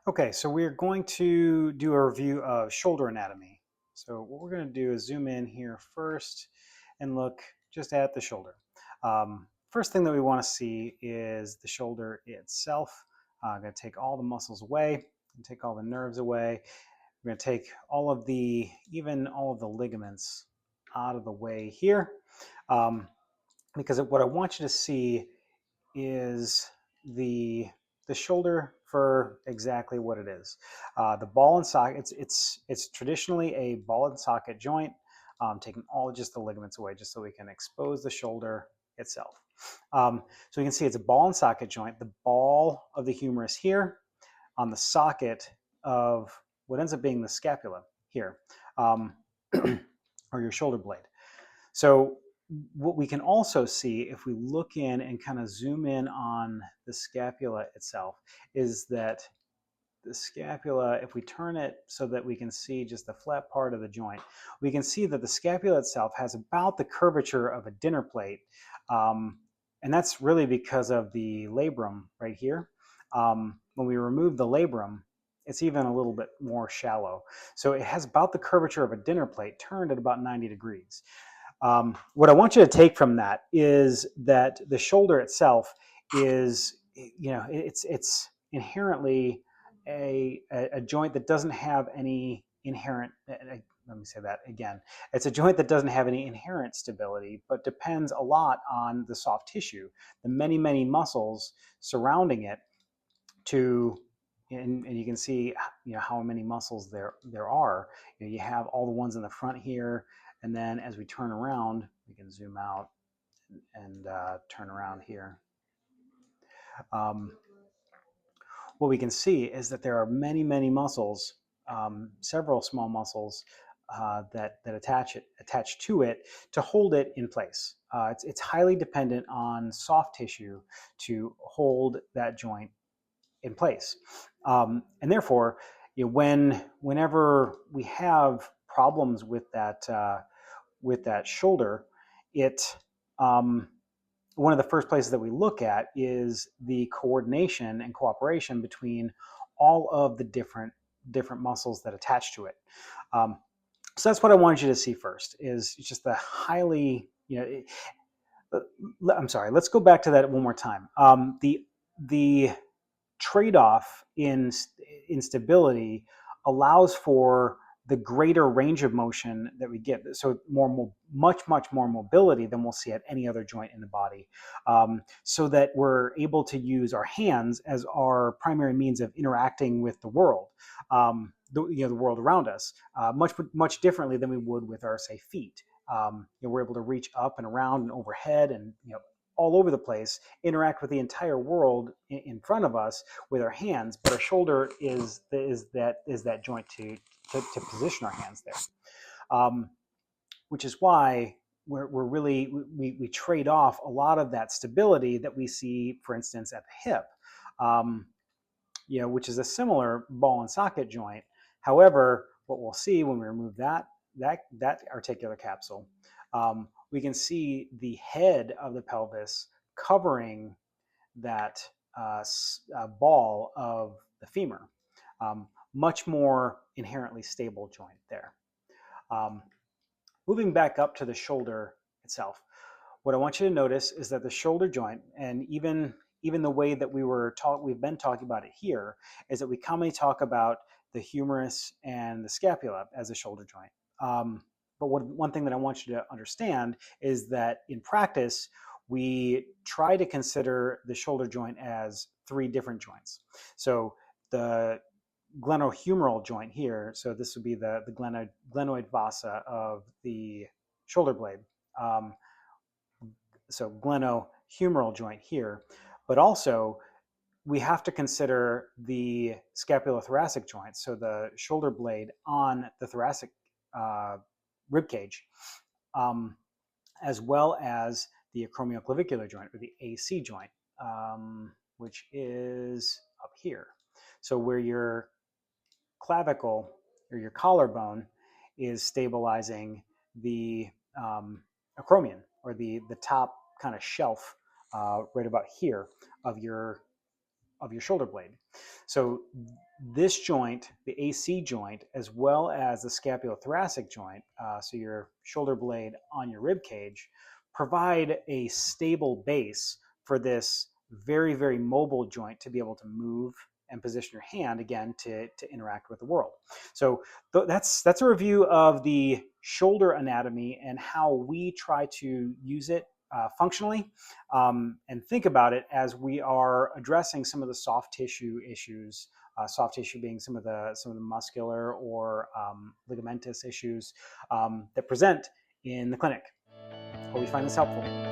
Okay, so we're going to do a review of shoulder anatomy. So what we're going to do is zoom in here first and look just at the shoulder. First thing that we want to see is the shoulder itself. I'm going to take all the muscles away and take all the nerves away. We're going to take even all of the ligaments out of the way here, because what I want you to see is the the shoulder for exactly what it is. The ball and socket. It's traditionally a ball and socket joint. Taking all just the ligaments away, just so we can expose the shoulder itself. So you can see it's a ball and socket joint. The ball of the humerus here on the socket of what ends up being the scapula here, or your shoulder blade. So what we can also see if we look in and kind of zoom in on the scapula itself is that the scapula, if we turn it so that we can see just the flat part of the joint, we can see that the scapula itself has about the curvature of a dinner plate. And that's really because of the labrum right here. When we remove the labrum, it's even a little bit more shallow. So it has about the curvature of a dinner plate turned at about 90 degrees. What I want you to take from that is that the shoulder itself is, it's inherently a joint that doesn't have any inherent, let me say that again. It's a joint that doesn't have any inherent stability, but depends a lot on the soft tissue, the many, many muscles surrounding it to, and you can see, how many muscles there are. You have all the ones in the front here, and then as we turn around, we can zoom out and turn around here. Um, what we can see is that there are many, many muscles, several small muscles that attach to it to hold it in place. It's highly dependent on soft tissue to hold that joint in place. And therefore, whenever we have problems with that shoulder, it one of the first places that we look at is the coordination and cooperation between all of the different muscles that attach to it. So that's what I wanted you to see first, is just the highly, I'm sorry, let's go back to that one more time. The trade-off in stability allows for the greater range of motion that we get. So much more mobility than we'll see at any other joint in the body, so that we're able to use our hands as our primary means of interacting with the world, the world around us, much differently than we would with our, say, feet. We're able to reach up and around and overhead and all over the place, interact with the entire world in front of us with our hands, but our shoulder is that joint to position our hands there, which is why we trade off a lot of that stability that we see, for instance, at the hip, which is a similar ball and socket joint. However, what we'll see when we remove that articular capsule, we can see the head of the pelvis covering that ball of the femur. Much more inherently stable joint there. Moving back up to the shoulder itself, what I want you to notice is that the shoulder joint, and even the way that we've been talking about it here, is that we commonly talk about the humerus and the scapula as a shoulder joint. But one thing that I want you to understand is that in practice, we try to consider the shoulder joint as three different joints. So the glenohumeral joint here, so this would be the glenoid fossa of the shoulder blade. So glenohumeral joint here, but also we have to consider the scapulothoracic joint, so the shoulder blade on the thoracic rib cage, as well as the acromioclavicular joint, or the AC joint, which is up here. So where your clavicle or your collarbone is stabilizing the acromion, or the top kind of shelf right about here of your of your shoulder blade. So this joint, the AC joint, as well as the scapulothoracic joint, so your shoulder blade on your rib cage, provide a stable base for this very, very mobile joint to be able to move and position your hand again to interact with the world. So that's a review of the shoulder anatomy and how we try to use it functionally, and think about it as we are addressing some of the soft tissue issues. Soft tissue being some of the muscular or ligamentous issues that present in the clinic. Hope you find this helpful.